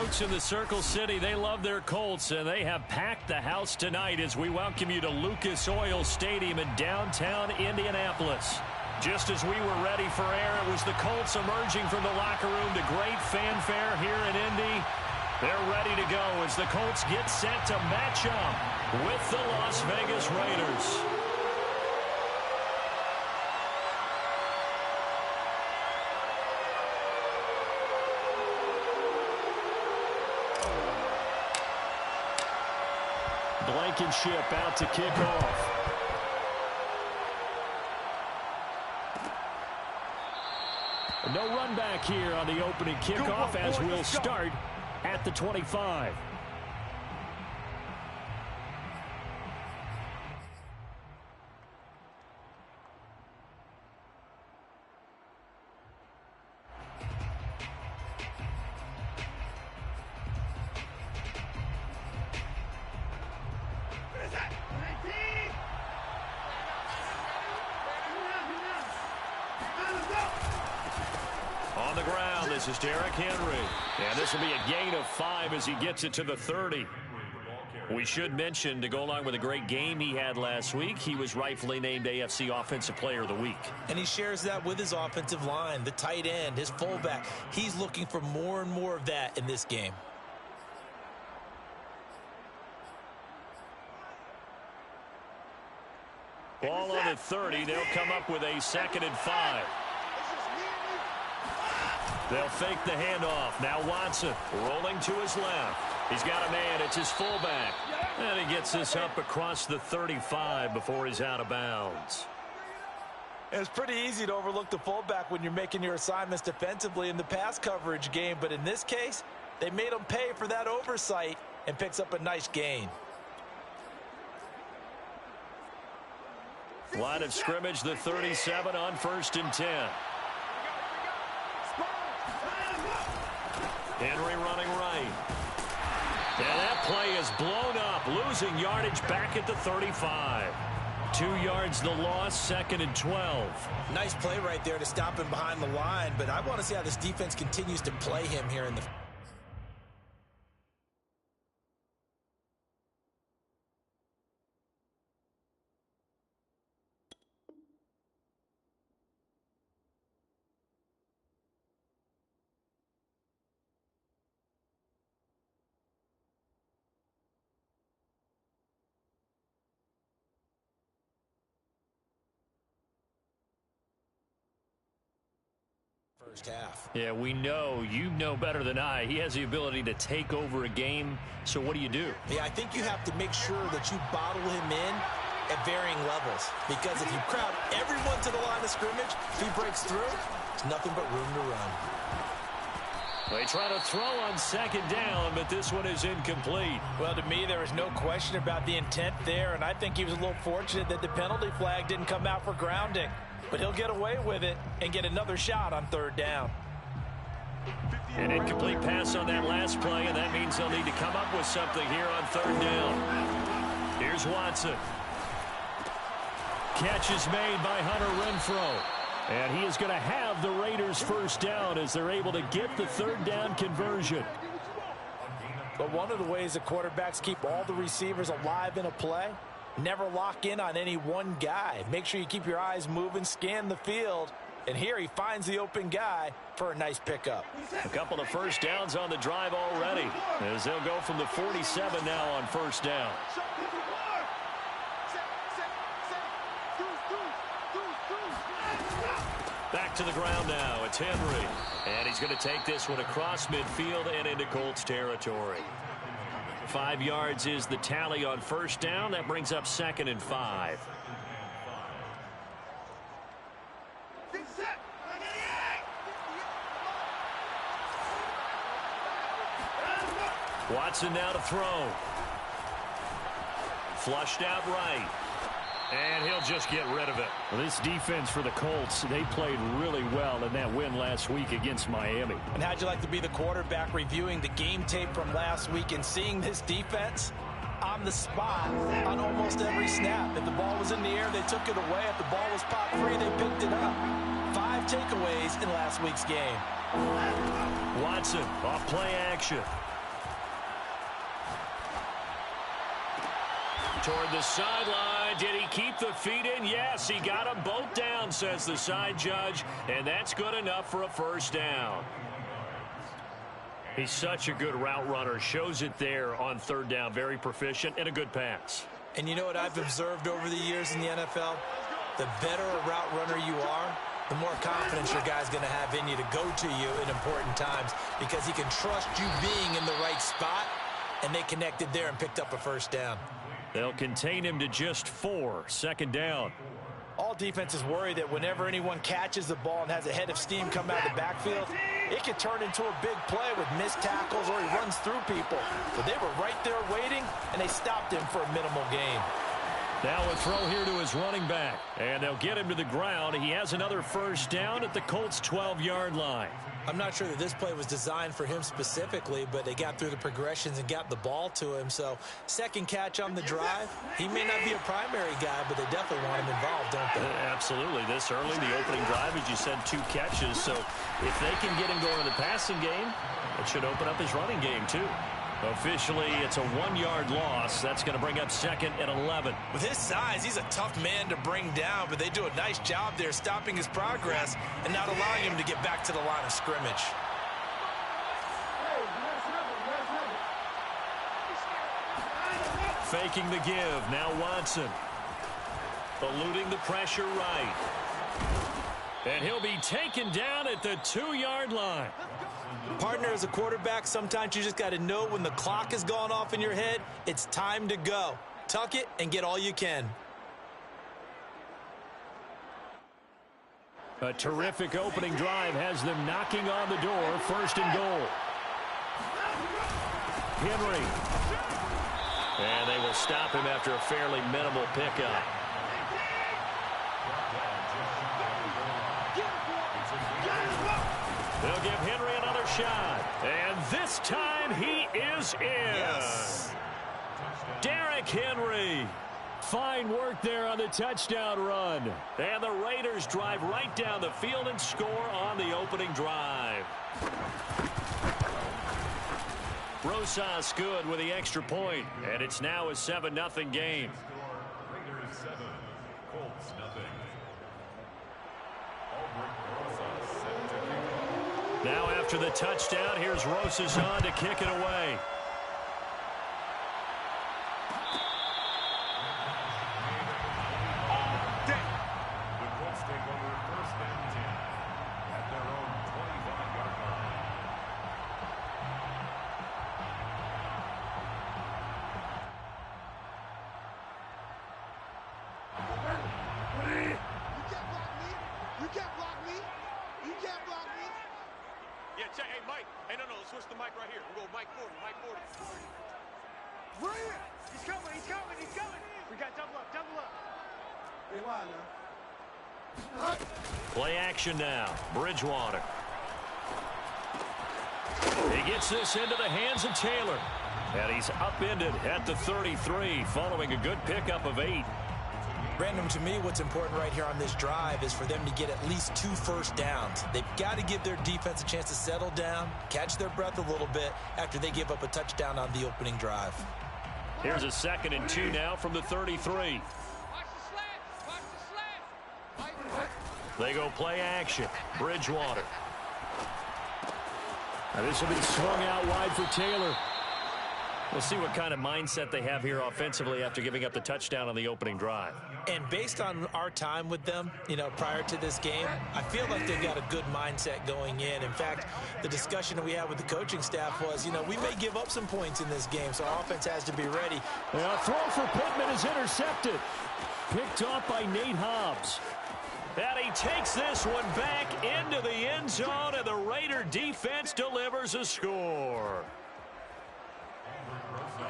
folks in the Circle City, they love their Colts, and they have packed the house tonight as we welcome you to Lucas Oil Stadium in downtown Indianapolis. Just as we were ready for air, it was the Colts emerging from the locker room to great fanfare here in Indy. They're ready to go as the Colts get set to match up with the Las Vegas Raiders. Blankenship out to kick off. No run back here on the opening kickoff as we'll start at the 25. On the ground, this is Derrick Henry. And this will be a gain of 5 as he gets it to the 30. We should mention, to go along with a great game he had last week, he was rightfully named AFC Offensive Player of the Week. And he shares that with his offensive line, the tight end, his fullback. He's looking for more and more of that in this game. Ball on the 30. They'll come up with a 2nd and 5. They'll fake the handoff. Now Watson rolling to his left. He's got a man. It's his fullback. And he gets this up across the 35 before he's out of bounds. It's pretty easy to overlook the fullback when you're making your assignments defensively in the pass coverage game. But in this case, they made him pay for that oversight and picks up a nice gain. Line of scrimmage, the 37 on 1st and 10. Henry running right. And that play is blown up, losing yardage back at the 35. 2 yards the loss, 2nd and 12. Nice play right there to stop him behind the line, but I want to see how this defense continues to play him here in the... first half. Yeah, we know. You know better than I. He has the ability to take over a game. So what do you do? Yeah, I think you have to make sure that you bottle him in at varying levels. Because if you crowd everyone to the line of scrimmage, if he breaks through, there's nothing but room to run. They try to throw on 2nd down, but this one is incomplete. Well, to me, there is no question about the intent there, and I think he was a little fortunate that the penalty flag didn't come out for grounding. But he'll get away with it and get another shot on 3rd down. An incomplete pass on that last play, and that means they'll need to come up with something here on 3rd down. Here's Watson. Catch is made by Hunter Renfrow. And he is going to have the Raiders' 1st down as they're able to get the 3rd down conversion. But one of the ways the quarterbacks keep all the receivers alive in a play, never lock in on any one guy. Make sure you keep your eyes moving, scan the field. And here he finds the open guy for a nice pickup. A couple of 1st downs on the drive already, as they'll go from the 47 now on 1st down. Back to the ground now. It's Henry. And he's going to take this one across midfield and into Colts territory. 5 yards is the tally on 1st down. That brings up 2nd and 5. Watson now to throw. Flushed out right. And he'll just get rid of it. Well, this defense for the Colts, they played really well in that win last week against Miami. And how'd you like to be the quarterback reviewing the game tape from last week and seeing this defense on the spot on almost every snap? If the ball was in the air, they took it away. If the ball was pop free, they picked it up. 5 takeaways in last week's game. Watson off play action. Toward the sideline. Did he keep the feet in? Yes, he got them both down, says the side judge, and that's good enough for a first down. He's such a good route runner. Shows it there on third down. Very proficient and a good pass. And you know what I've observed over the years in the NFL? The better a route runner you are, the more confidence your guy's going to have in you to go to you in important times because he can trust you being in the right spot, and they connected there and picked up a first down. They'll contain him to just 4. Second down. All defenses worry that whenever anyone catches the ball and has a head of steam come out of the backfield, it can turn into a big play with missed tackles or he runs through people. But they were right there waiting, and they stopped him for a minimal gain. Now a throw here to his running back, and they'll get him to the ground. He has another first down at the Colts' 12-yard line. I'm not sure that this play was designed for him specifically, but they got through the progressions and got the ball to him. So second catch on the drive. He may not be a primary guy, but they definitely want him involved, don't they? Absolutely. This early, the opening drive, as you said, 2 catches. So if they can get him going in the passing game, it should open up his running game too. Officially, it's a 1-yard loss. That's going to bring up second and 11. With his size, he's a tough man to bring down, but they do a nice job there stopping his progress and not allowing him to get back to the line of scrimmage. Faking the give. Now Watson. Eluding the pressure right. And he'll be taken down at the 2-yard line. Partner, as a quarterback, sometimes you just got to know when the clock has gone off in your head, it's time to go. Tuck it and get all you can. A terrific opening drive has them knocking on the door. First and goal. Henry. And they will stop him after a fairly minimal pickup. They'll give Henry another shot. And this time he is in. Yes. Derrick Henry. Fine work there on the touchdown run. And the Raiders drive right down the field and score on the opening drive. Rosas good with the extra point. And it's now a 7-0 game. Raiders 7, Colts nothing. Now after the touchdown, here's Rosas on to kick it away. The Colts take over first and 10 at their own 25-yard line. You can't block me. You can't block me. Yeah, check. Hey, Mike. Hey, no, switch the mic right here. We'll go Mike 40, Mike 40. Brilliant. He's coming. He's coming. He's coming. We got double up. Double up. Hey, why now? Play action now. Bridgewater. He gets this into the hands of Taylor. And he's upended at the 33 following a good pickup of 8. Brandon, to me, what's important right here on this drive is for them to get at least 2 first downs. They've got to give their defense a chance to settle down, catch their breath a little bit after they give up a touchdown on the opening drive. Here's a 2nd and 2 now from the 33. They go play action. Bridgewater. Now this will be swung out wide for Taylor. We'll see what kind of mindset they have here offensively after giving up the touchdown on the opening drive. And based on our time with them, prior to this game, I feel like they've got a good mindset going in. In fact, the discussion that we had with the coaching staff was, we may give up some points in this game, so our offense has to be ready. A throw for Pittman is intercepted. Picked off by Nate Hobbs. And he takes this one back into the end zone, and the Raider defense delivers a score.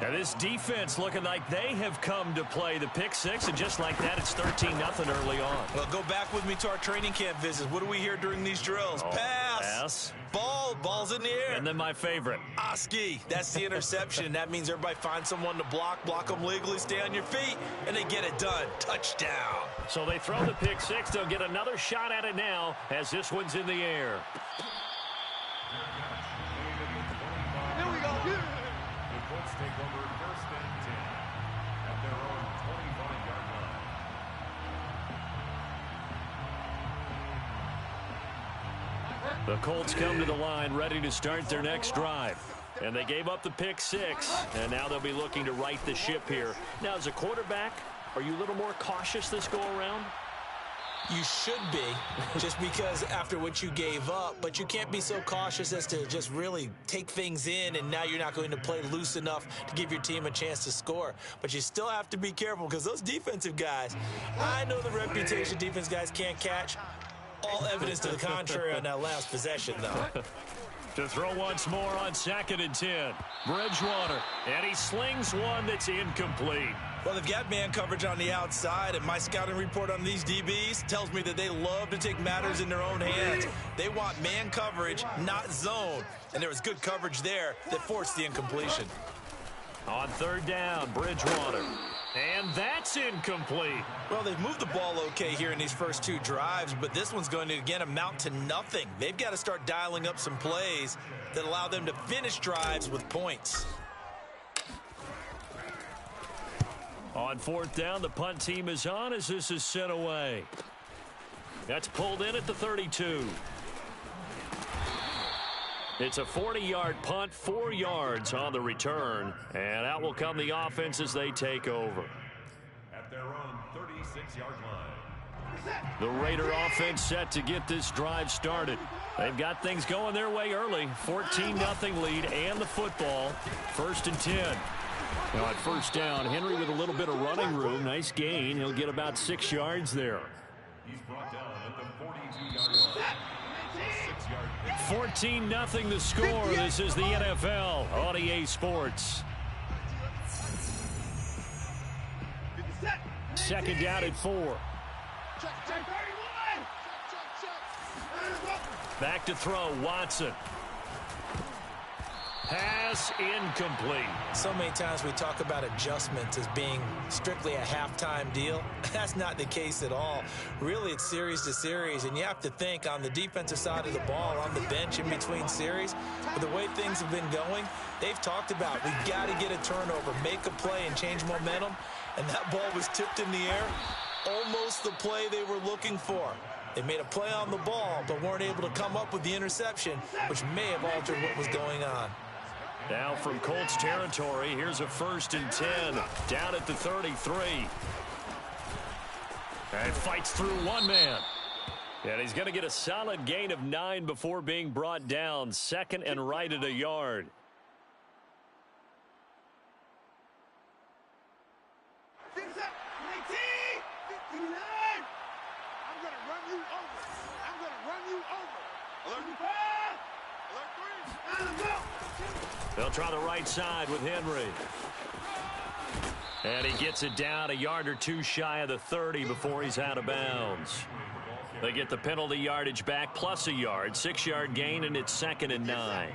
Now this defense looking like they have come to play the pick six, and just like that, it's 13-0 early on. Well, go back with me to our training camp visits. What do we hear during these drills? Pass. Ball's in the air. And then my favorite. Oski. That's the interception. That means everybody finds someone to block them legally, stay on your feet, and they get it done. Touchdown. So they throw the pick six. They'll get another shot at it now as this one's in the air. Here we go. The Colts take over first and 10 at their own The Colts come to the line ready to start their next drive. And they gave up the pick 6, and now they'll be looking to right the ship here. Now, as a quarterback, are you a little more cautious this go-around? You should be, just because after what you gave up, but you can't be so cautious as to just really take things in, and now you're not going to play loose enough to give your team a chance to score. But you still have to be careful, because those defensive guys, I know the reputation defense guys can't catch. All evidence to the contrary on that last possession, though. To throw once more on 2nd and 10. Bridgewater, and he slings one that's incomplete. Well, they've got man coverage on the outside, and my scouting report on these DBs tells me that they love to take matters in their own hands. They want man coverage, not zone. And there was good coverage there that forced the incompletion. On 3rd down, Bridgewater. And that's incomplete. Well, they've moved the ball okay here in these first 2 drives, but this one's going to, again, amount to nothing. They've got to start dialing up some plays that allow them to finish drives with points. On 4th down, the punt team is on as this is sent away. That's pulled in at the 32. It's a 40-yard punt, 4 yards on the return. And out will come the offense as they take over. At their own 36-yard line. The Raider offense set to get this drive started. They've got things going their way early. 14-0 lead and the football. 1st and 10. Now at 1st down, Henry with a little bit of running room. Nice gain. He'll get about 6 yards there. He's brought down at the 42-yard line. 14-0 the score. This is the NFL on EA Sports. 2nd down at 4. Back to throw, Watson. Pass incomplete. So many times we talk about adjustments as being strictly a halftime deal. That's not the case at all. Really, it's series to series, and you have to think on the defensive side of the ball, on the bench in between series. But the way things have been going, they've talked about we've got to get a turnover, make a play, and change momentum. And that ball was tipped in the air, almost the play they were looking for. They made a play on the ball, but weren't able to come up with the interception, which may have altered what was going on. Now from Colts territory, here's a 1st and 10, down at the 33. And fights through one man. And he's going to get a solid gain of 9 before being brought down. 2nd and right at a yard. They'll try the right side with Henry. And he gets it down a yard or 2 shy of the 30 before he's out of bounds. They get the penalty yardage back plus a yard. 6-yard gain, and it's 2nd and 9.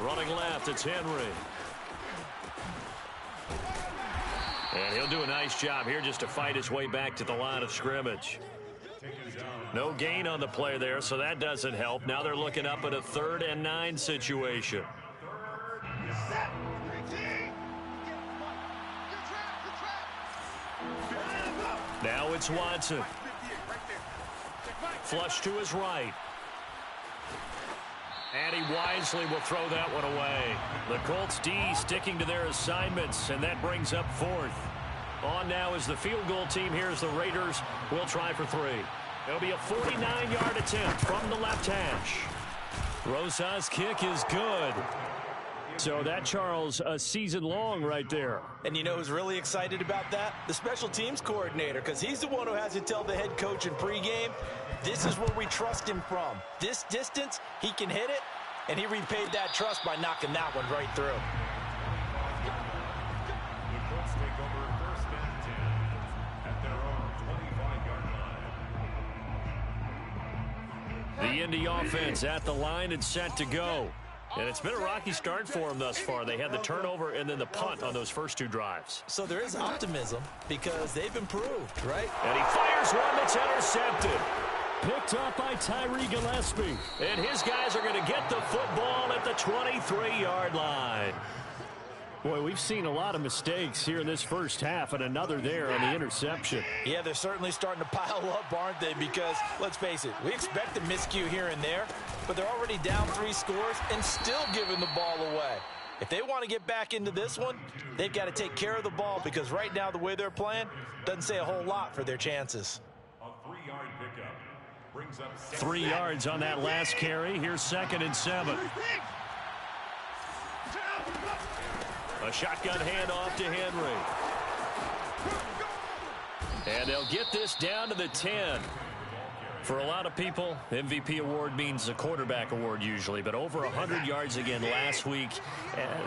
Running left, it's Henry. And he'll do a nice job here just to fight his way back to the line of scrimmage. No gain on the play there, so that doesn't help. Now they're looking up at a 3rd and 9 situation. Now it's Watson. Flush to his right. And he wisely will throw that one away. The Colts D sticking to their assignments, and that brings up 4th. On now is the field goal team. Here's the Raiders. We'll try for 3. It'll be a 49-yard attempt from the left hash. Rosa's kick is good. So that, Charles, a season long right there. And you know who's really excited about that? The special teams coordinator, because he's the one who has to tell the head coach in pregame, this is where we trust him from. This distance, he can hit it, and he repaid that trust by knocking that one right through. The Colts take over 1st and 10 at their own 25-yard line. The Indy offense at the line and set to go. And it's been a rocky start for them thus far. They had the turnover and then the punt on those first 2 drives. So there is optimism because they've improved, right? And he fires one that's intercepted. Picked up by Tyree Gillespie. And his guys are going to get the football at the 23-yard line. Boy, we've seen a lot of mistakes here in this first half, and another there on the interception. Yeah, they're certainly starting to pile up, aren't they? Because, let's face it, we expect a miscue here and there, but they're already down 3 scores and still giving the ball away. If they want to get back into this one, they've got to take care of the ball, because right now the way they're playing doesn't say a whole lot for their chances. A 3-yard pickup brings up 3 yards on that last carry. Here's 2nd and 7. A shotgun handoff to Henry. And they'll get this down to the 10. For a lot of people, MVP award means a quarterback award usually, but over 100 yards again last week.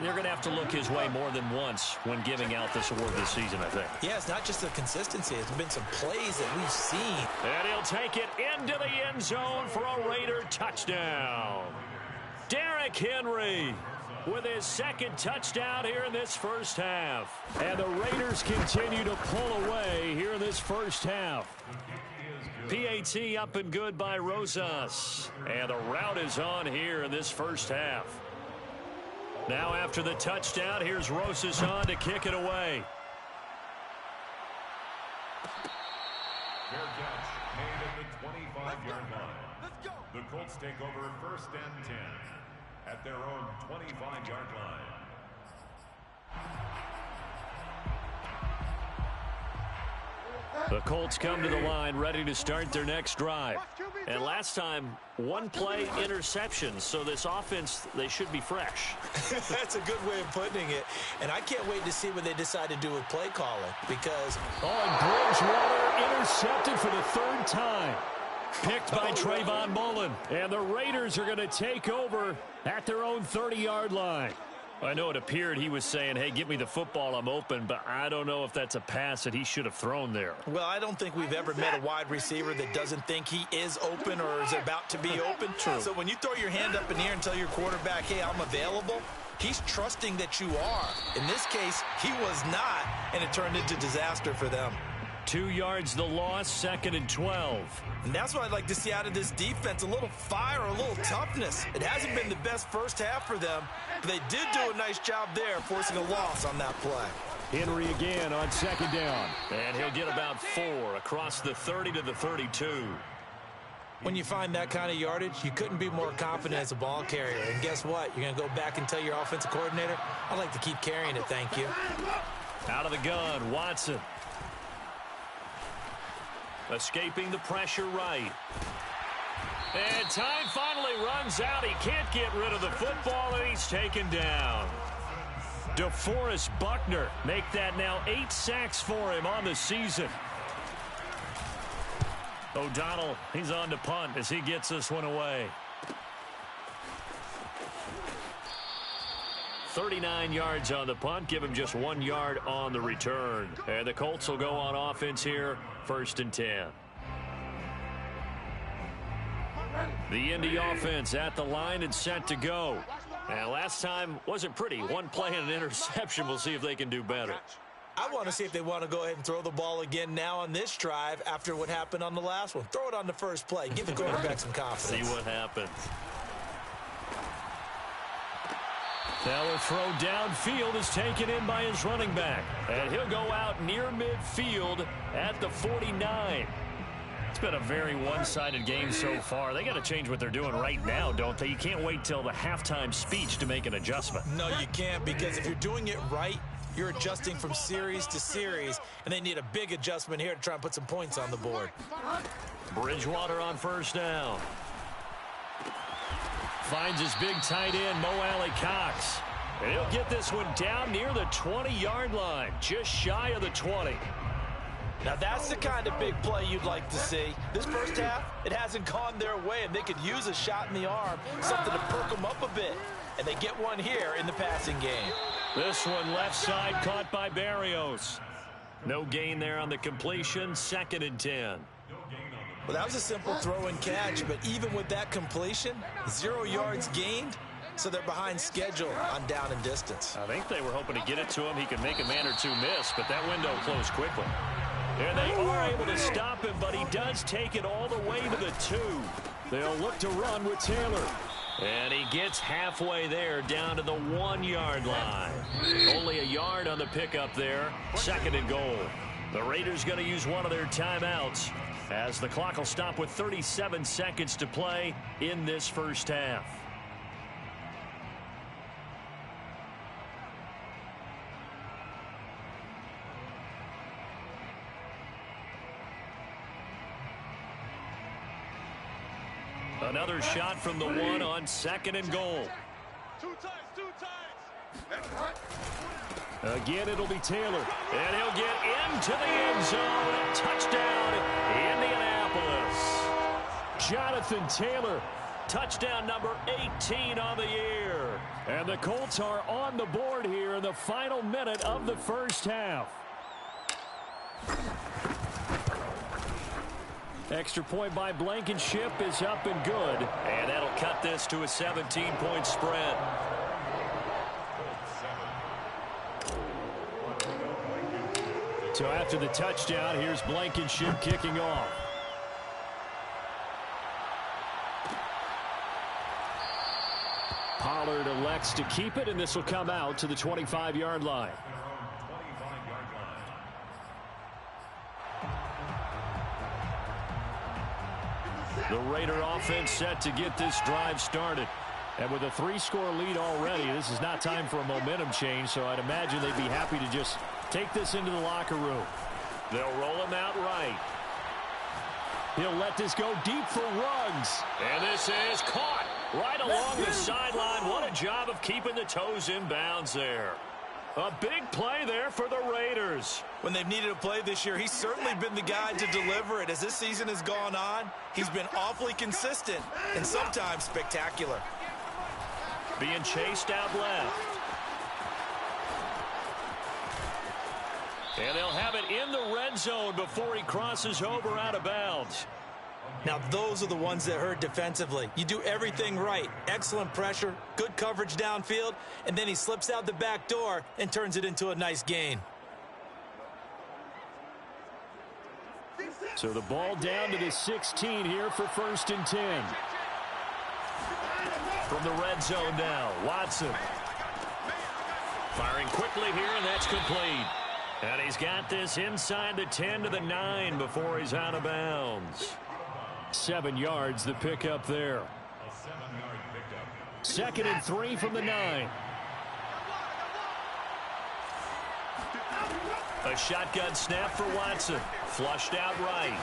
They're going to have to look his way more than once when giving out this award this season, I think. Yeah, it's not just the consistency. It's been some plays that we've seen. And he'll take it into the end zone for a Raider touchdown. Derrick Henry with his 2nd touchdown here in this first half. And the Raiders continue to pull away here in this first half. PAT up and good by Rosas. And the route is on here in this first half. Now after the touchdown, here's Rosas on to kick it away. fair catch made at the 25-yard line. The Colts take over 1st and 10 at their own 25-yard line. The Colts come to the line ready to start their next drive. And last time, 1 play interception. So this offense, they should be fresh. That's a good way of putting it. And I can't wait to see what they decide to do with play calling. Because... and Bridgewater intercepted for the 3rd time. Picked by Trayvon Mullen. And the Raiders are going to take over at their own 30-yard line. I know it appeared he was saying, hey, give me the football, I'm open, but I don't know if that's a pass that he should have thrown there. Well, I don't think we've ever met a wide receiver that doesn't think he is open or is about to be open. True. So when you throw your hand up in the air and tell your quarterback, hey, I'm available, he's trusting that you are. In this case, he was not, and it turned into disaster for them. 2 yards the loss, 2nd and 12. And that's what I'd like to see out of this defense, a little fire, a little toughness. It hasn't been the best first half for them, but they did do a nice job there, forcing a loss on that play. Henry again on 2nd down. And he'll get about 4 across the 30 to the 32. When you find that kind of yardage, you couldn't be more confident as a ball carrier. And guess what? You're going to go back and tell your offensive coordinator, I'd like to keep carrying it, thank you. Out of the gun, Watson. Escaping the pressure right. And time finally runs out. He can't get rid of the football, and he's taken down. DeForest Buckner make that now 8 sacks for him on the season. O'Donnell, he's on to punt as he gets this one away. 39 yards on the punt, give him just 1 yard on the return. And the Colts will go on offense here, 1st and 10. The Indy offense at the line and set to go. And last time wasn't pretty. 1 play and an interception. We'll see if they can do better. I want to see if they want to go ahead and throw the ball again now on this drive after what happened on the last one. Throw it on the first play. Give the quarterback some confidence. See what happens. Now a throw downfield is taken in by his running back. And he'll go out near midfield at the 49. It's been a very one-sided game so far. They got to change what they're doing right now, don't they? You can't wait till the halftime speech to make an adjustment. No, you can't, because if you're doing it right, you're adjusting from series to series, and they need a big adjustment here to try and put some points on the board. Bridgewater on 1st down. Finds his big tight end, Mo Alley-Cox. And he'll get this one down near the 20-yard line, just shy of the 20. Now that's the kind of big play you'd like to see. This first half, it hasn't gone their way, and they could use a shot in the arm, something to perk them up a bit. And they get one here in the passing game. This one left side caught by Barrios. No gain there on the completion, 2nd and 10. Well, that was a simple throw and catch, but even with that completion, 0 yards gained, so they're behind schedule on down and distance. I think they were hoping to get it to him. He could make a man or two miss, but that window closed quickly. And they are able to stop him, but he does take it all the way to the 2. They'll look to run with Taylor. And he gets halfway there, down to the 1-yard line. Only a yard on the pickup there. 2nd and goal. The Raiders going to use one of their timeouts as the clock will stop with 37 seconds to play in this first half. Another shot from the 1 on 2nd and goal. Two times. Again, it'll be Taylor. And he'll get into the end zone. A touchdown, Indianapolis. Jonathan Taylor, touchdown number 18 on the year. And the Colts are on the board here in the final minute of the first half. Extra point by Blankenship is up and good. And that'll cut this to a 17-point spread. So after the touchdown, here's Blankenship kicking off. Pollard elects to keep it, and this will come out to the 25-yard line. The Raider offense set to get this drive started. And with a 3-score lead already, this is not time for a momentum change, so I'd imagine they'd be happy to just take this into the locker room. They'll roll him out right. He'll let this go deep for Ruggs. And this is caught right along the sideline. What a job of keeping the toes in bounds there. A big play there for the Raiders. When they've needed a play this year, he's certainly been the guy to deliver it. As this season has gone on, he's been awfully consistent and sometimes spectacular. Being chased out left. And they'll have it in the red zone before he crosses over out of bounds. Now, those are the ones that hurt defensively. You do everything right. Excellent pressure, good coverage downfield, and then he slips out the back door and turns it into a nice gain. So the ball down to the 16 here for 1st and 10. From the red zone now, Watson. Firing quickly here, and that's complete. And he's got this inside the 10 to the 9 before he's out of bounds. 7 yards, the pickup there. 2nd and 3 from the 9. A shotgun snap for Watson. Flushed out right.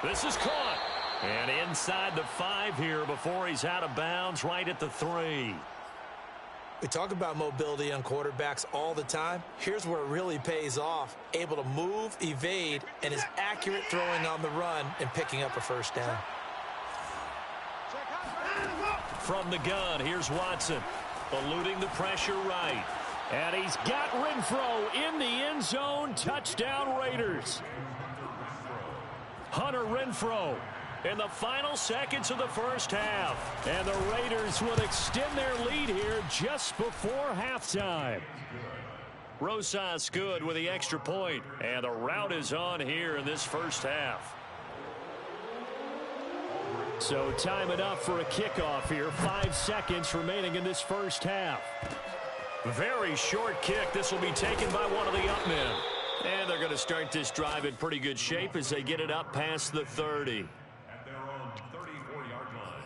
This is caught. And inside the 5 here before he's out of bounds, right at the 3. We talk about mobility on quarterbacks all the time. Here's where it really pays off. Able to move, evade, and is accurate throwing on the run and picking up a first down. From the gun, here's Watson. Eluding the pressure right. And he's got Renfro in the end zone. Touchdown Raiders. Hunter Renfro in the final seconds of the first half. And the Raiders will extend their lead here just before halftime. Rosas good with the extra point. And the rout is on here in this first half. So time enough for a kickoff here. 5 seconds remaining in this first half. Very short kick. This will be taken by one of the up men. And they're going to start this drive in pretty good shape as they get it up past the 30. At their own 34-yard line.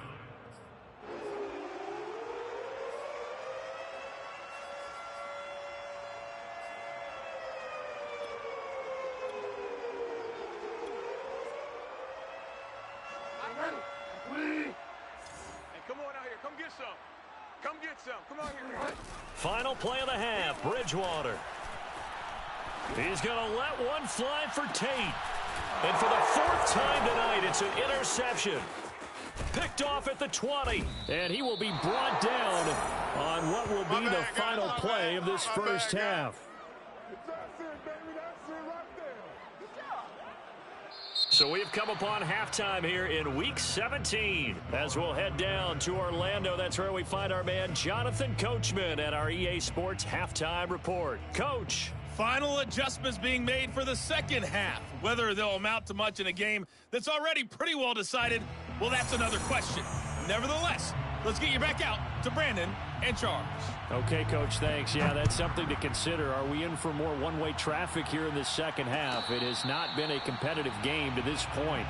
Hey, come on out here. Come get some. Come get some. Come on here. Final play of the half, Bridgewater. He's going to let one fly for Tate. And for the 4th time tonight, it's an interception. Picked off at the 20. And he will be brought down on what will be the final play of this first half. So we've come upon halftime here in Week 17. As we'll head down to Orlando, that's where we find our man Jonathan Coachman at our EA Sports Halftime Report. Coach. Final adjustments being made for the second half. Whether they'll amount to much in a game that's already pretty well decided, well, that's another question. Nevertheless, let's get you back out to Brandon and Charles. Okay, Coach, thanks. Yeah, that's something to consider. Are we in for more one-way traffic here in this second half? It has not been a competitive game to this point.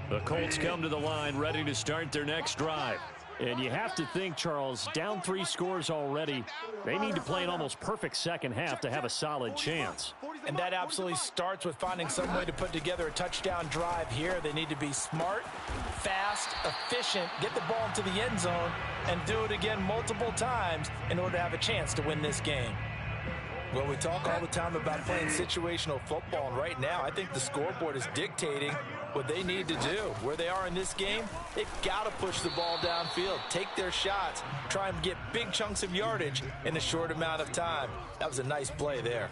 The Colts come to the line ready to start their next drive. And you have to think, Charles, down 3 scores already. They need to play an almost perfect second half to have a solid chance. And that absolutely starts with finding some way to put together a touchdown drive here. They need to be smart, fast, efficient, get the ball into the end zone, and do it again multiple times in order to have a chance to win this game. Well, we talk all the time about playing situational football, and right now I think the scoreboard is dictating what they need to do. Where they are in this game, they've got to push the ball downfield, take their shots, try and get big chunks of yardage in a short amount of time. That was a nice play there.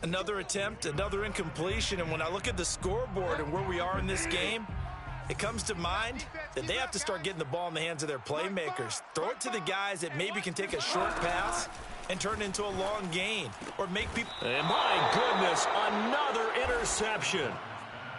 Another attempt, another incompletion, and when I look at the scoreboard and where we are in this game, it comes to mind that they have to start getting the ball in the hands of their playmakers. Throw it to the guys that maybe can take a short pass and turn it into a long gain, or make people... And my goodness, another interception.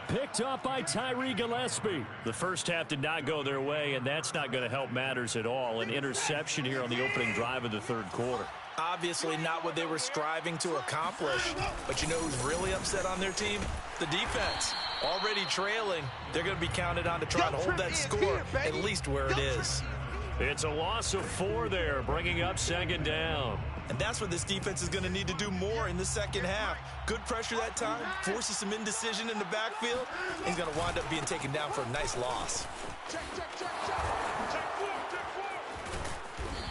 Picked up by Tyree Gillespie. The first half did not go their way, and that's not going to help matters at all. An interception here on the opening drive of the third quarter. Obviously not what they were striving to accomplish. But you know who's really upset on their team? The defense. Already trailing. They're going to be counted on to try and hold that score at least where it is. It's a loss of 4 there, bringing up second down. And that's what this defense is going to need to do more in the second half. Good pressure that time, forces some indecision in the backfield. He's going to wind up being taken down for a nice loss.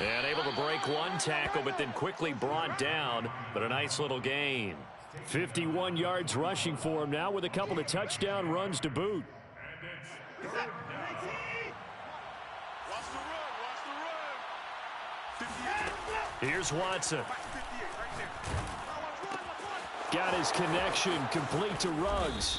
And able to break one tackle, but then quickly brought down. But a nice little gain. 51 yards rushing for him now with a couple of touchdown runs to boot. Here's Watson. Got his connection complete to Ruggs.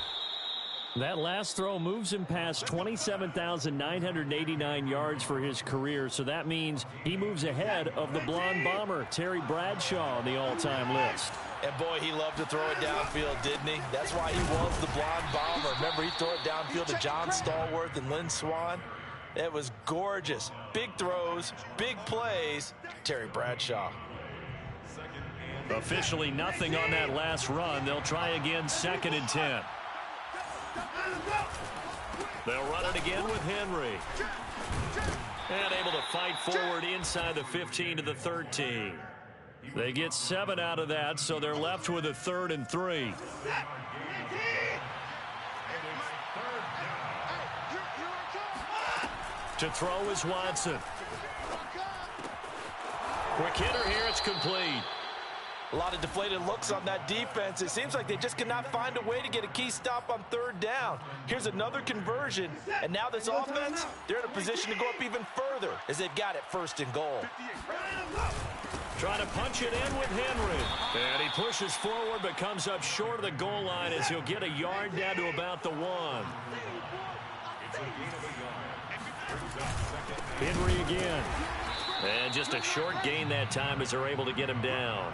That last throw moves him past 27,989 yards for his career, so that means he moves ahead of the blonde bomber, Terry Bradshaw, on the all-time list. And boy, he loved to throw it downfield, didn't he? That's why he was the blonde bomber. Remember, he threw it downfield to John Stallworth and Lynn Swann. It was gorgeous. Big throws, big plays. Terry Bradshaw. Officially nothing on that last run. They'll try again, 2nd and 10. They'll run it again with Henry. And able to fight forward inside the 15 to the 13. They get 7 out of that, so they're left with a 3rd and 3. To throw is Watson. Quick hitter here, it's complete. A lot of deflated looks on that defense. It seems like they just cannot find a way to get a key stop on 3rd down. Here's another conversion, and now this offense, they're in a position to go up even further as they've got it 1st and goal. Trying to punch it in with Henry. And he pushes forward but comes up short of the goal line as he'll get a yard down to about the 1. Henry again. And just a short gain that time as they're able to get him down.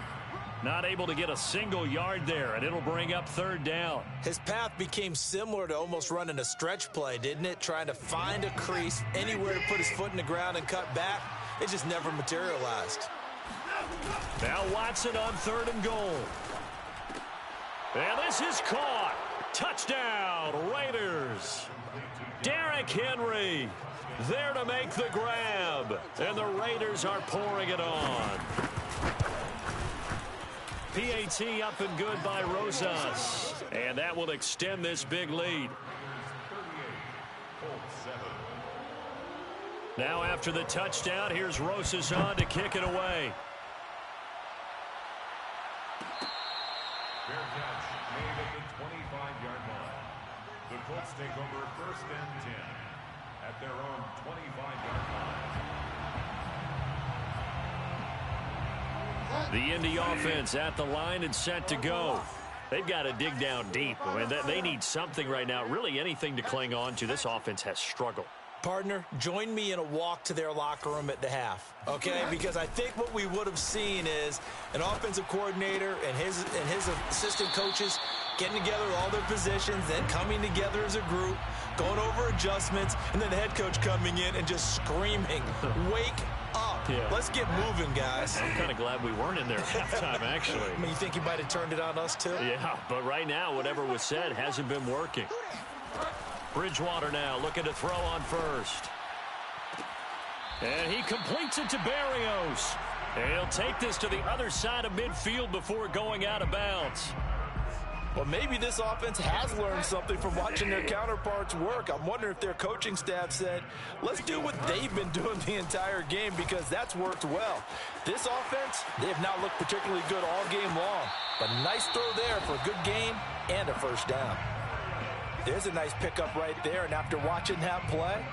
Not able to get a single yard there, and it'll bring up 3rd down. His path became similar to almost running a stretch play, didn't it? Trying to find a crease, anywhere to put his foot in the ground and cut back. It just never materialized. Now Watson on 3rd and goal. And this is caught. Touchdown, Raiders. Derrick Henry there to make the grab. And the Raiders are pouring it on. PAT up and good by Rosas. And that will extend this big lead. Now after the touchdown, here's Rosas on to kick it away. Fair catch made at the 25-yard line. The Colts take over 1st and 10 at their own 25-yard line. The Indy offense at the line and set to go. They've got to dig down deep. I mean, they need something right now, really anything to cling on to. This offense has struggled. Partner, join me in a walk to their locker room at the half, okay? Because I think what we would have seen is an offensive coordinator and his assistant coaches getting together with all their positions, then coming together as a group, going over adjustments, and then the head coach coming in and just screaming, wake up. Yeah. Let's get moving, guys. I'm kind of glad we weren't in there at halftime, actually. I mean, you think he might have turned it on us, too? Yeah, but right now, whatever was said hasn't been working. Bridgewater now looking to throw on first. And he completes it to Berrios. And he'll take this to the other side of midfield before going out of bounds. Well, maybe this offense has learned something from watching their counterparts work. I'm wondering if their coaching staff said, let's do what they've been doing the entire game, because that's worked well. This offense, they have not looked particularly good all game long. But nice throw there for a good gain and a first down. There's a nice pickup right there, and after watching that play,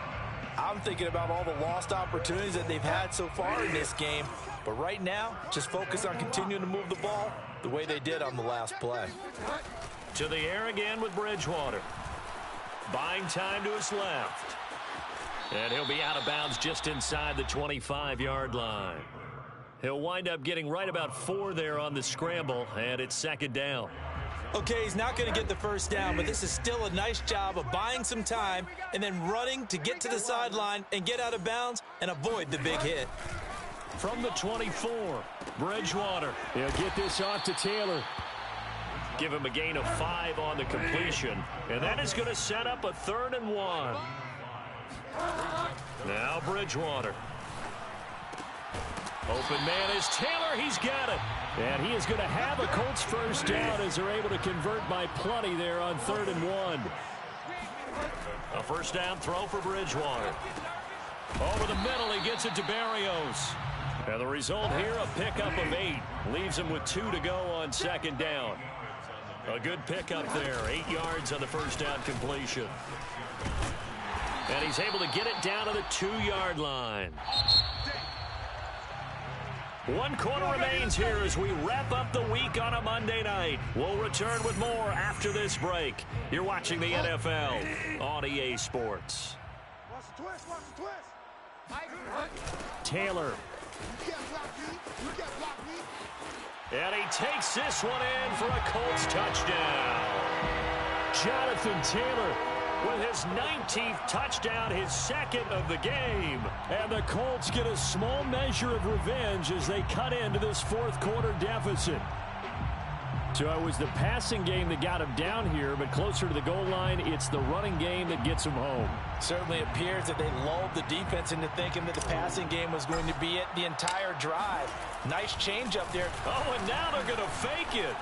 I'm thinking about all the lost opportunities that they've had so far in this game. But right now, just focus on continuing to move the ball the way they did on the last play. To the air again with Bridgewater. Buying time to his left. And he'll be out of bounds just inside the 25-yard line. He'll wind up getting right about 4 there on the scramble, and it's second down. Okay, he's not going to get the first down, but this is still a nice job of buying some time and then running to get to the sideline and get out of bounds and avoid the big hit. From the 24, Bridgewater. He'll get this off to Taylor. Give him a gain of 5 on the completion, and that is going to set up a 3rd and 1. Now Bridgewater. Open man is Taylor. He's got it. And he is going to have a Colts first down as they're able to convert by plenty there on 3rd and 1. A first down throw for Bridgewater. Over the middle, he gets it to Berrios. And the result here, a pickup of 8. Leaves him with 2 to go on second down. A good pickup there. 8 yards on the first down completion. And he's able to get it down to the 2-yard line. 1 quarter remains here as we wrap up the week on a Monday night. We'll return with more after this break. You're watching the NFL on EA Sports. Watch the twist, watch the twist. Taylor. And he takes this one in for a Colts touchdown. Jonathan Taylor with his 19th touchdown, his 2nd of the game. And the Colts get a small measure of revenge as they cut into this 4th quarter deficit. So it was the passing game that got him down here, but closer to the goal line, it's the running game that gets him home. Certainly appears that they lulled the defense into thinking that the passing game was going to be it the entire drive. Nice change up there. Oh, and now they're going to fake it.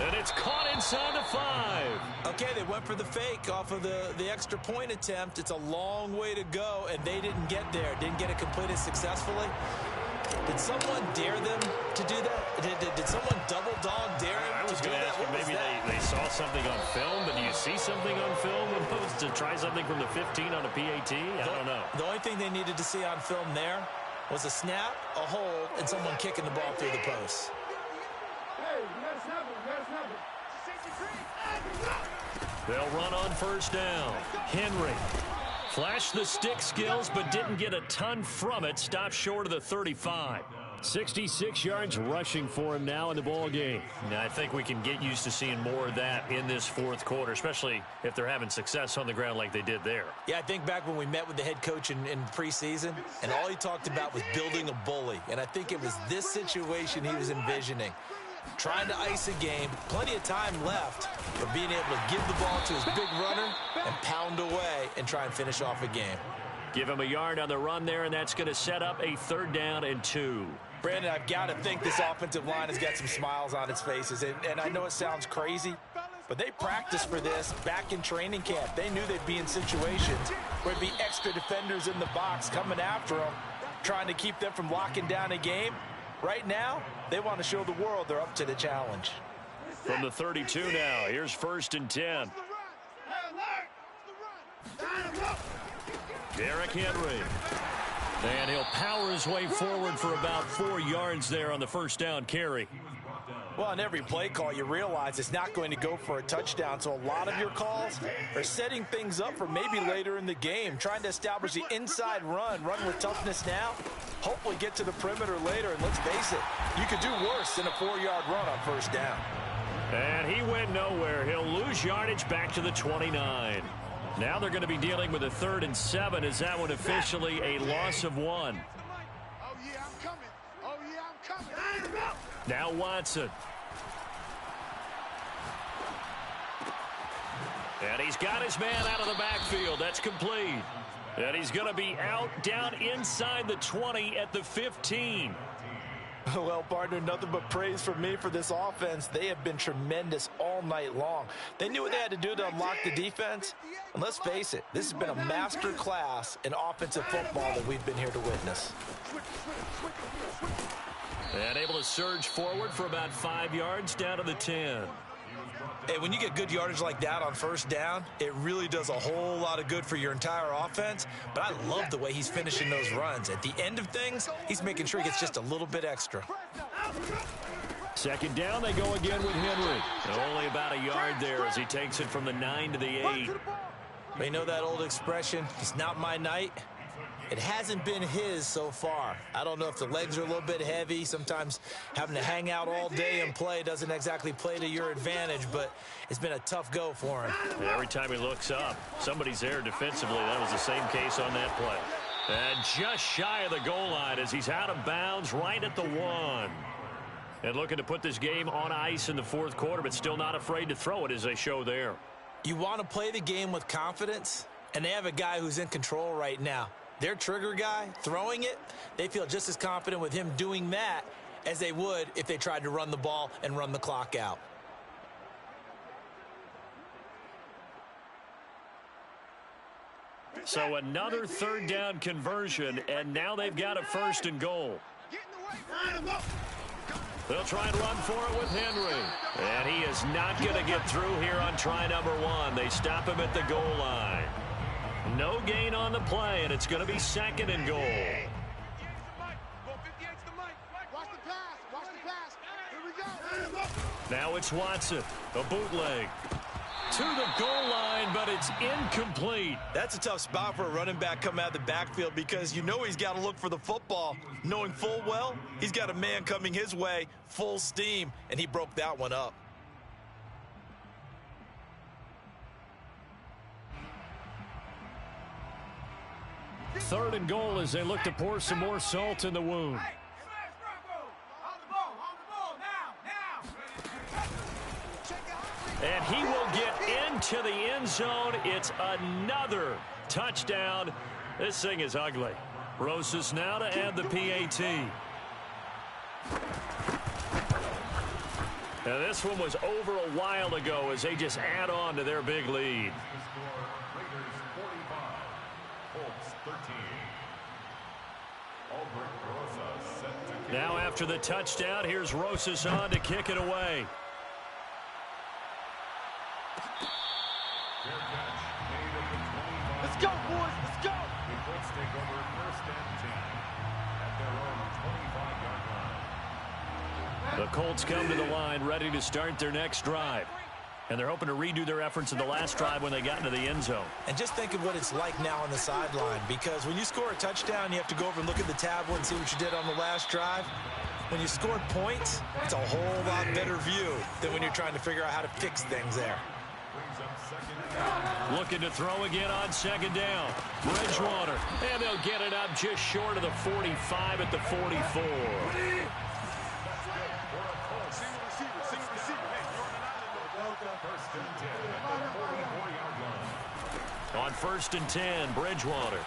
And it's caught inside the 5. Okay, they went for the fake off of the extra point attempt. It's a long way to go, and they didn't get there. Didn't get it completed successfully. Did someone dare them to do that? Did someone double dog dare him I was to do going to that? ask you, maybe they saw something on film, but do you see something on film opposed to try something from the 15 on a PAT? I don't know. The only thing they needed to see on film there was a snap, a hold, and someone kicking the ball through the post. They'll run on first down. Henry flashed the stick skills, but didn't get a ton from it. Stopped short of the 35. 66 yards rushing for him now in the ball game. Now, I think we can get used to seeing more of that in this 4th quarter, especially if they're having success on the ground like they did there. Yeah, I think back when we met with the head coach in preseason, and all he talked about was building a bully. And I think it was this situation he was envisioning. Trying to ice a game, plenty of time left, but being able to give the ball to his big runner and pound away and try and finish off a game. Give him a yard on the run there, and that's going to set up a 3rd down and 2. Brandon, I've got to think this offensive line has got some smiles on its faces. And I know it sounds crazy, but they practiced for this back in training camp. They knew they'd be in situations where it'd be extra defenders in the box coming after them, trying to keep them from locking down a game. Right now, they want to show the world they're up to the challenge. From the 32 now, here's 1st and 10. Derrick Henry. And he'll power his way forward for about 4 yards there on the first down carry. Well, on every play call, you realize it's not going to go for a touchdown, so a lot of your calls are setting things up for maybe later in the game, trying to establish the inside run with toughness now, hopefully get to the perimeter later, and let's face it, you could do worse than a 4-yard run on first down. And he went nowhere. He'll lose yardage back to the 29. Now they're going to be dealing with a 3rd and 7 as that one officially a loss of 1. Oh, yeah, I'm coming. Oh, yeah, I'm coming. Now Watson. And he's got his man out of the backfield. That's complete. And he's going to be out down inside the 20 at the 15. Well, partner, nothing but praise from me for this offense. They have been tremendous all night long. They knew what they had to do to unlock the defense. And let's face it, this has been a master class in offensive football that we've been here to witness. And able to surge forward for about 5 yards down to the 10. Hey, when you get good yardage like that on first down, it really does a whole lot of good for your entire offense. But I love the way he's finishing those runs. At the end of things, he's making sure he gets just a little bit extra. 2nd down, they go again with Henry. Only about a yard there as he takes it from the 9 to the 8. But you know that old expression, it's not my night? It hasn't been his so far. I don't know if the legs are a little bit heavy. Sometimes having to hang out all day and play doesn't exactly play to your advantage, but it's been a tough go for him. Every time he looks up, somebody's there defensively. That was the same case on that play. And just shy of the goal line as he's out of bounds right at the 1. And looking to put this game on ice in the 4th quarter, but still not afraid to throw it as they show there. You want to play the game with confidence, and they have a guy who's in control right now. Their trigger guy, throwing it, they feel just as confident with him doing that as they would if they tried to run the ball and run the clock out. So another 3rd down conversion, and now they've got a 1st and goal. They'll try and run for it with Henry. And he is not going to get through here on try number 1. They stop him at the goal line. No gain on the play, and it's going to be 2nd and goal. Watch the pass. Watch the pass. Here we go. Now it's Watson. A bootleg. To the goal line, but it's incomplete. That's a tough spot for a running back coming out of the backfield because you know he's got to look for the football, knowing full well he's got a man coming his way, full steam, and he broke that one up. Third and goal as they look to pour some more salt in the wound. And he will get into the end zone. It's another touchdown. This thing is ugly. Rosas now to add the PAT. Now this one was over a while ago as they just add on to their big lead. Now after the touchdown, here's Rosas on to kick it away. Let's go, boys. Let's go. The Colts take over 1st and 10 at their own 25-yard line. The Colts come to the line ready to start their next drive. And they're hoping to redo their efforts in the last drive when they got into the end zone. And just think of what it's like now on the sideline, because when you score a touchdown, you have to go over and look at the tablet and see what you did on the last drive. When you scored points, it's a whole lot better view than when you're trying to figure out how to fix things there. Looking to throw again on 2nd down. Bridgewater, and they'll get it up just short of the 45 at the 44. On 1st and 10, Bridgewater.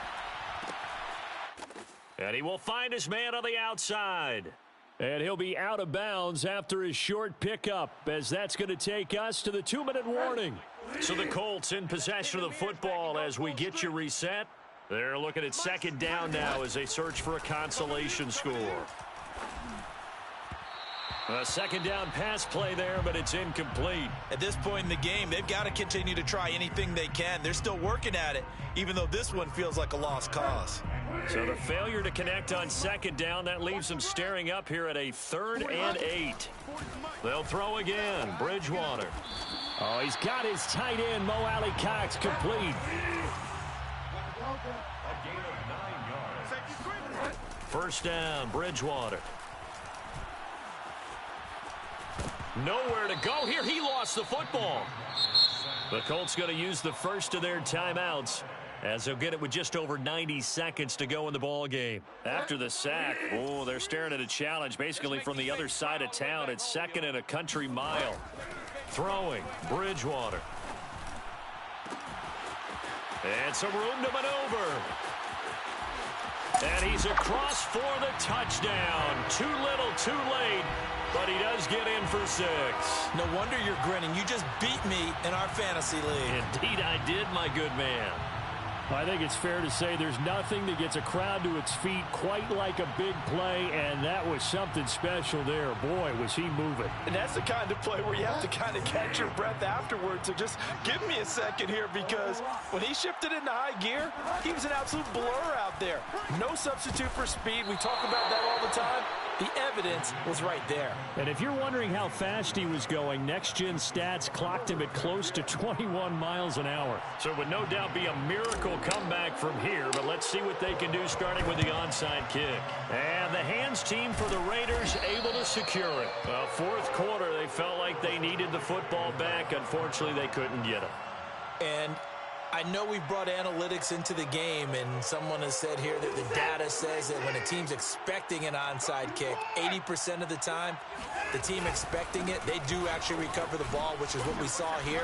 And he will find his man on the outside. And he'll be out of bounds after his short pickup, as that's going to take us to the 2-minute warning. So the Colts in possession of the football as we get you reset. They're looking at 2nd down now as they search for a consolation score. A 2nd down pass play there, but it's incomplete. At this point in the game, they've got to continue to try anything they can. They're still working at it, even though this one feels like a lost cause. So the failure to connect on second down, that leaves them staring up here at a 3rd and 8. They'll throw again. Bridgewater. Oh, he's got his tight end, Mo Alley Cox, complete. A gain of 9 yards. First down, Bridgewater. Nowhere to go here. He lost the football. The Colts going to use the first of their timeouts, as they'll get it with just over 90 seconds to go in the ball game. After the sack, they're staring at a challenge basically from the other side of town. It's 2nd and a country mile. Throwing, Bridgewater. And some room to maneuver. And he's across for the touchdown. Too little, too late. But he does get in for 6. No wonder you're grinning. You just beat me in our fantasy league. Indeed I did, my good man. I think it's fair to say there's nothing that gets a crowd to its feet quite like a big play, and that was something special there. Boy, was he moving. And that's the kind of play where you have to kind of catch your breath afterwards. So just give me a second here, because when he shifted into high gear, he was an absolute blur out there. No substitute for speed. We talk about that all the time. The evidence was right there. And if you're wondering how fast he was going, next-gen stats clocked him at close to 21 miles an hour. So it would no doubt be a miracle comeback from here, but let's see what they can do starting with the onside kick. And the hands team for the Raiders able to secure it. Well, 4th quarter, they felt like they needed the football back. Unfortunately, they couldn't get it. And I know we brought analytics into the game, and someone has said here that the data says that when a team's expecting an onside kick, 80% of the time, the team expecting it, they do actually recover the ball, which is what we saw here.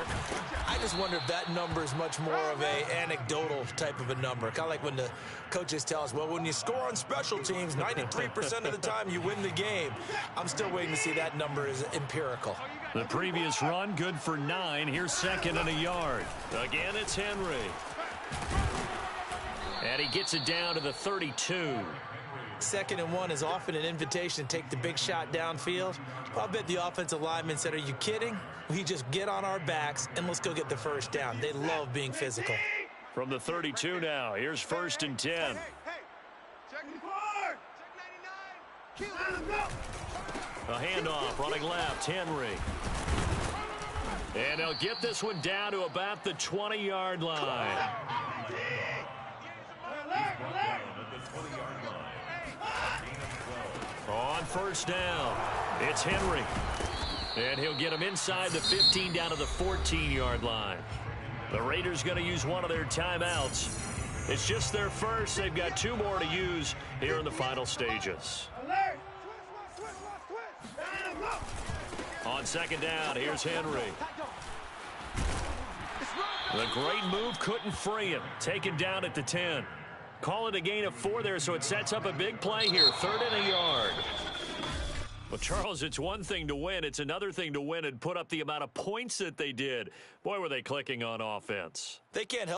I just wonder if that number is much more of a anecdotal type of a number. Kind of like when the coaches tell us, well, when you score on special teams, 93% of the time you win the game. I'm still waiting to see that number is empirical. The previous run, good for 9. Here's 2nd and a yard. Again, it's Henry. And he gets it down to the 32. 2nd and 1 is often an invitation to take the big shot downfield. I'll bet the offensive lineman said, are you kidding? We just get on our backs and let's go get the first down. They love being physical. From the 32 now, here's 1st and 10. Check 99. A handoff, running left, Henry. And he'll get this one down to about the 20-yard line. On first down, it's Henry. And he'll get him inside the 15 down to the 14-yard line. The Raiders going to use one of their timeouts. It's just their first. They've got 2 more to use here in the final stages. On 2nd down, here's Henry. The great move couldn't free him. Taken down at the 10. Call it a gain of 4 there, so it sets up a big play here. 3rd and a yard. Well, Charles, it's one thing to win. It's another thing to win and put up the amount of points that they did. Boy, were they clicking on offense. They can't help